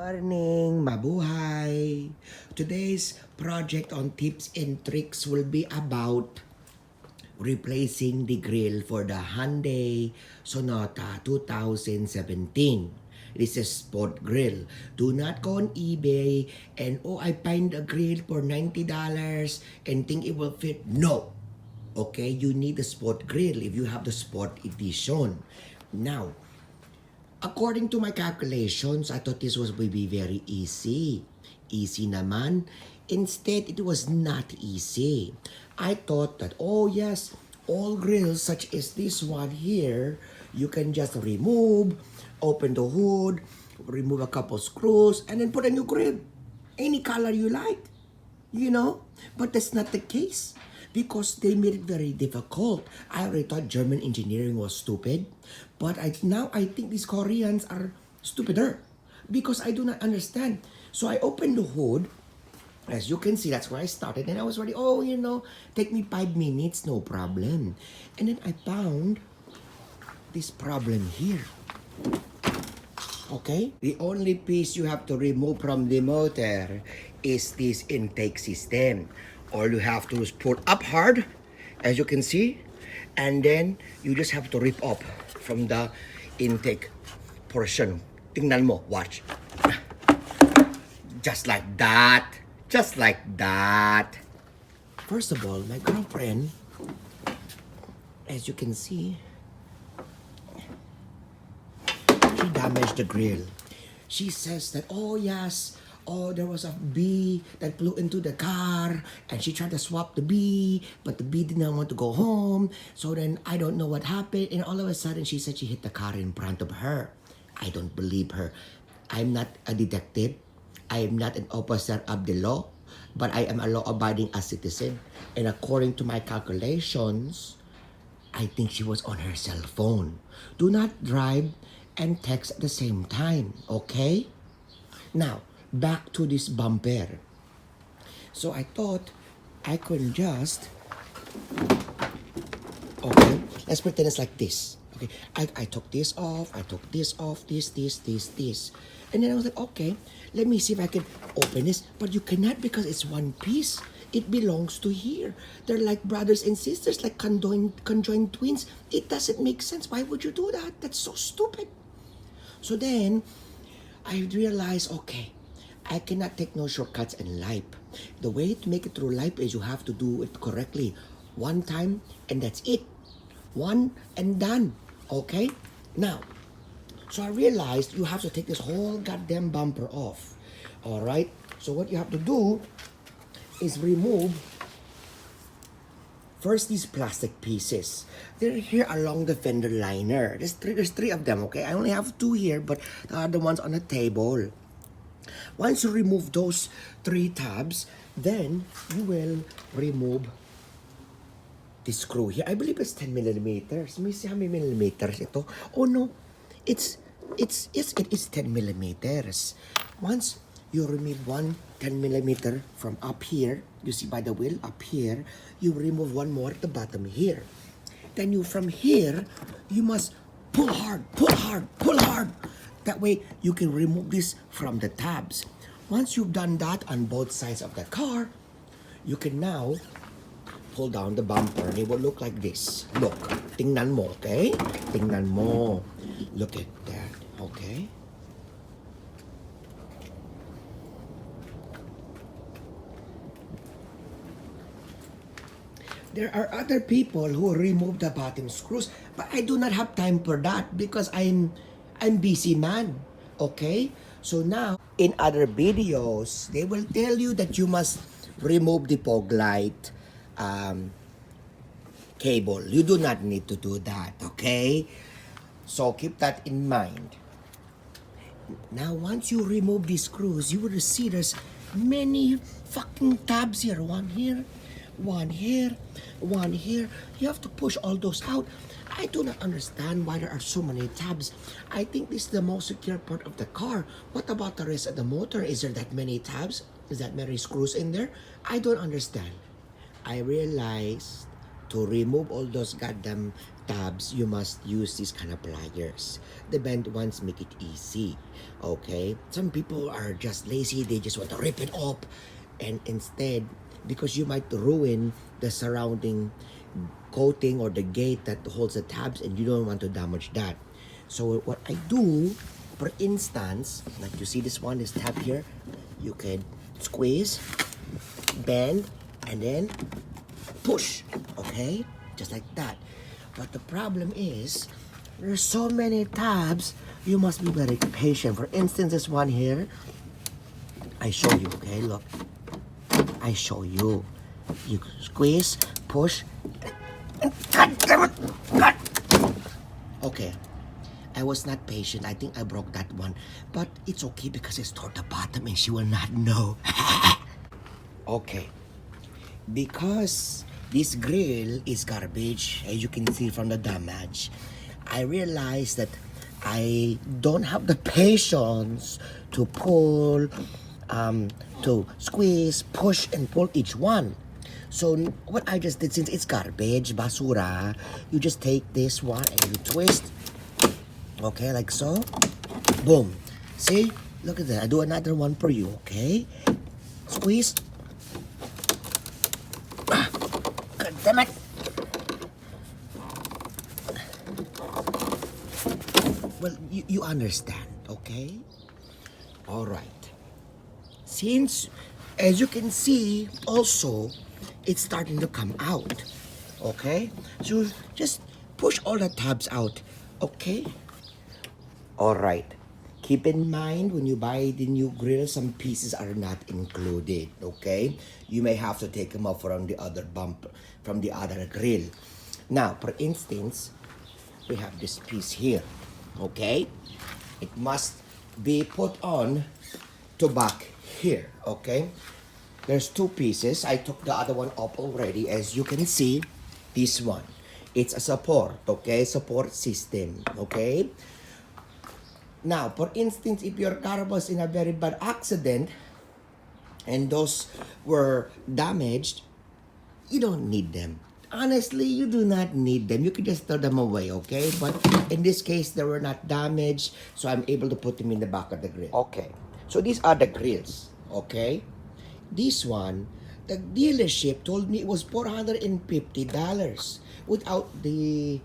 Morning, mabuhay! Today's project on tips and tricks will be about replacing the grill for the Hyundai Sonata 2017. This is sport grill. Do not go on eBay and I find a grill for $90 and think it will fit. No! Okay, you need the sport grill if you have the sport edition. Now, according to my calculations, I thought this was will be very easy. Easy naman. Instead, it was not easy. I thought that, oh yes, all grills such as this one here, you can just remove, open the hood, remove a couple screws, and then put a new grill. Any color you like, you know? But that's not the case, because they made it very difficult. I already thought German engineering was stupid, but now I think these Koreans are stupider, because I do not understand. So I opened the hood. As you can see, that's where I started, and I was ready. Oh, take me 5 minutes, no problem. And then I found this problem here. Okay? The only piece you have to remove from the motor is this intake system. All you have to is pull up hard, as you can see, and then you just have to rip off from the intake portion. Tingnan mo, watch. Just like that. Just like that. First of all, my girlfriend, as you can see, she damaged the grill. She says that, oh yes, there was a bee that flew into the car, and she tried to swap the bee, but the bee did not want to go home. So then I don't know what happened, and all of a sudden she said she hit the car in front of her. I don't believe her. I'm not a detective. I am not an officer of the law, but I am a law-abiding citizen. And according to my calculations, I think she was on her cell phone. Do not drive and text at the same time, okay? Now, back to this bumper. So I thought I could just, okay, let's pretend it's like this. Okay, I took this off, this. And then I was like, okay, let me see if I can open this. But you cannot, because it's one piece. It belongs to here. They're like brothers and sisters, like conjoined twins. It doesn't make sense. Why would you do that? That's so stupid. So then, I realized, okay, I cannot take no shortcuts in life. The way to make it through life is you have to do it correctly. One time, and that's it. One and done. Okay? Now, so I realized you have to take this whole goddamn bumper off. Alright? So what you have to do is remove first these plastic pieces. They're here along the fender liner. There's three of them, okay? I only have 2 here, but the other one's on the table. Once you remove those 3 tabs, then you will remove the screw here. I believe it's 10 millimeters. Let me see how many millimeters ito. Oh no, it is 10 millimeters. Once you remove one 10 millimeter from up here, you see by the wheel up here, you remove one more at the bottom here. Then from here, you must pull hard. That way, you can remove this from the tabs. Once you've done that on both sides of the car, you can now pull down the bumper, and it will look like this. Look, tingnan mo, okay? Tingnan mo. Look at that, okay? There are other people who remove the bottom screws, but I do not have time for that because I'm busy man, okay? So now, in other videos, they will tell you that you must remove the fog light cable. You do not need to do that, okay? So keep that in mind. Now, once you remove these screws, you will see there's many fucking tabs here. One here, one here. You have to push all those out. I do not understand why there are so many tabs. I think this is the most secure part of the car. What about the rest of the motor? Is there that many tabs? Is that many screws in there? I don't understand. I realized To remove all those goddamn tabs, you must use these kind of pliers. The bent ones make it easy. Okay? Some people are just lazy, they just want to rip it off. And instead, because you might ruin the surrounding coating or the gate that holds the tabs and you don't want to damage that. So what I do, for instance, like you see this one, this tab here, you can squeeze, bend, and then push, okay? Just like that. But the problem is, there's so many tabs, you must be very patient. For instance, this one here, I show you, okay? Look, I show you. You squeeze, push, and God damn it! God. Okay, I was not patient. I think I broke that one. But it's okay because it's toward the bottom and she will not know. Okay. Because this grill is garbage, as you can see from the damage, I realized that I don't have the patience to pull, to squeeze, push, and pull each one. So what I just did, since it's garbage, basura, you just take this one and you twist. Okay, like so. Boom. See? Look at that. I do another one for you, okay? Squeeze. God damn it. Well, you understand, okay? Alright. Since, as you can see, also, it's starting to come out. Okay? So, just push all the tabs out. Okay? Alright. Keep in mind, when you buy the new grill, some pieces are not included. Okay? You may have to take them off from the other bumper, from the other grill. Now, for instance, we have this piece here. Okay? It must be put on to back here. Okay? There's two pieces. I took the other one off already. As you can see, this one. It's a support. Okay? Support system. Okay? Now, for instance, if your car was in a very bad accident and those were damaged, you don't need them. Honestly, you do not need them. You can just throw them away, okay? But in this case, they were not damaged, so I'm able to put them in the back of the grill. Okay, so these are the grills, okay? This one, the dealership told me it was $450 without the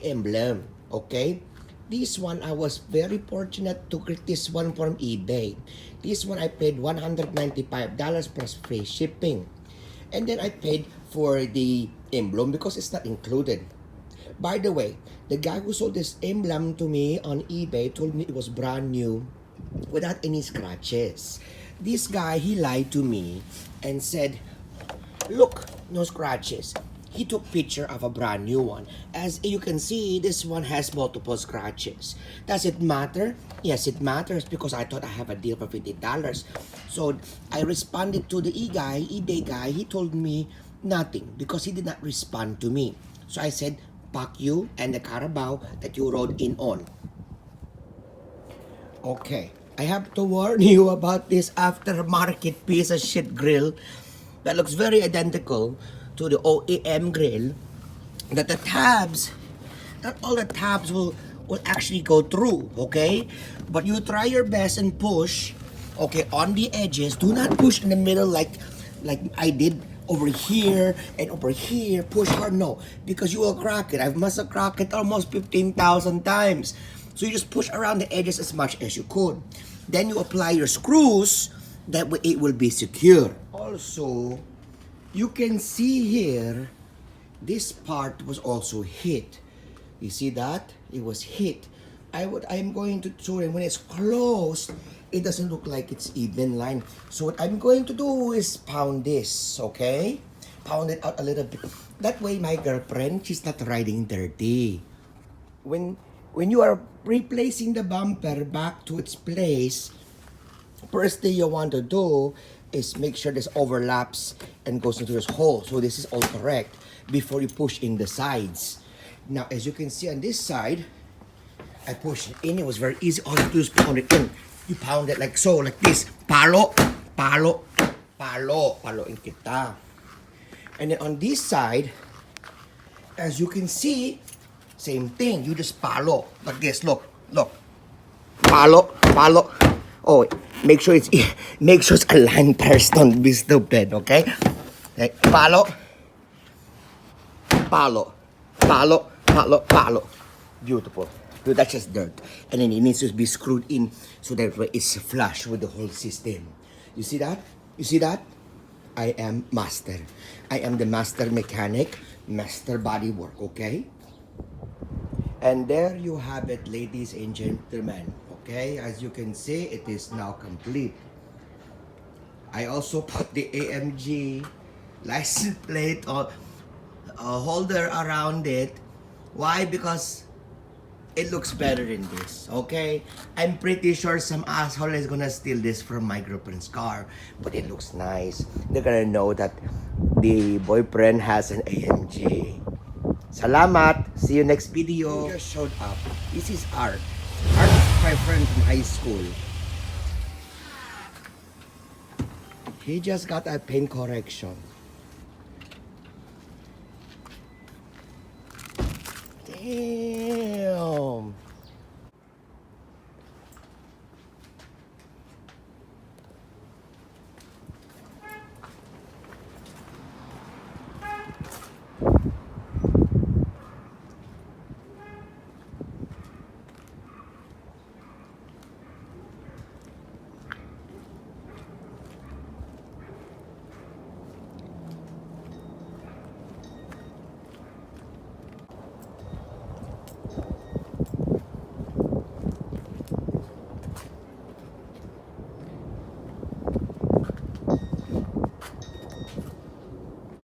emblem, okay? This one, I was very fortunate to get this one from eBay. This one, I paid $195 plus free shipping. And then I paid for the emblem because it's not included. By the way, the guy who sold this emblem to me on eBay told me it was brand new without any scratches. This guy, he lied to me and said, look, no scratches. He took picture of a brand new one. As you can see, this one has multiple scratches. Does it matter? Yes, it matters because I thought I have a deal for $50. So I responded to the eBay guy. He told me nothing because he did not respond to me. So I said, fuck you and the Carabao that you rode in on. Okay, I have to warn you about this aftermarket piece of shit grill that looks very identical to the OEM grill, that the tabs, not all the tabs will actually go through, okay? But you try your best and push, okay, on the edges. Do not push in the middle like I did over here and over here. Push hard, no, because you will crack it. I must have cracked it almost 15,000 times. So you just push around the edges as much as you could. Then you apply your screws, that way it will be secure. Also, you can see here, this part was also hit. You see that? It was hit. I'm going to show you when it's closed, it doesn't look like it's even line. So what I'm going to do is pound this, okay? Pound it out a little bit. That way my girlfriend, she's not riding dirty. When you are replacing the bumper back to its place, first thing you want to do is make sure this overlaps and goes into this hole. So this is all correct before you push in the sides. Now, as you can see on this side, I pushed it in. It was very easy. All you do is pound it in. You pound it like so, like this. Palo, palo, palo, paloin kita. And then on this side, As you can see, same thing. You just palo. Like this. Look. Palo. Oh, make sure it's aligned first. Don't be stupid, okay? Okay. Palo. Beautiful. Dude, that's just dirt. And then it needs to be screwed in so that it's flush with the whole system. You see that? I am master. I am the master mechanic, master body work, okay? And there you have it, ladies and gentlemen. Okay, as you can see, it is now complete. I also put the AMG license plate or holder around it. Why? Because it looks better in this, okay? I'm pretty sure some asshole is gonna steal this from my girlfriend's car, but it looks nice. They're gonna know that the boyfriend has an AMG. Salamat! See you next video. Who just showed up? This is Art. Art is my friend from high school. He just got a paint correction. Damn.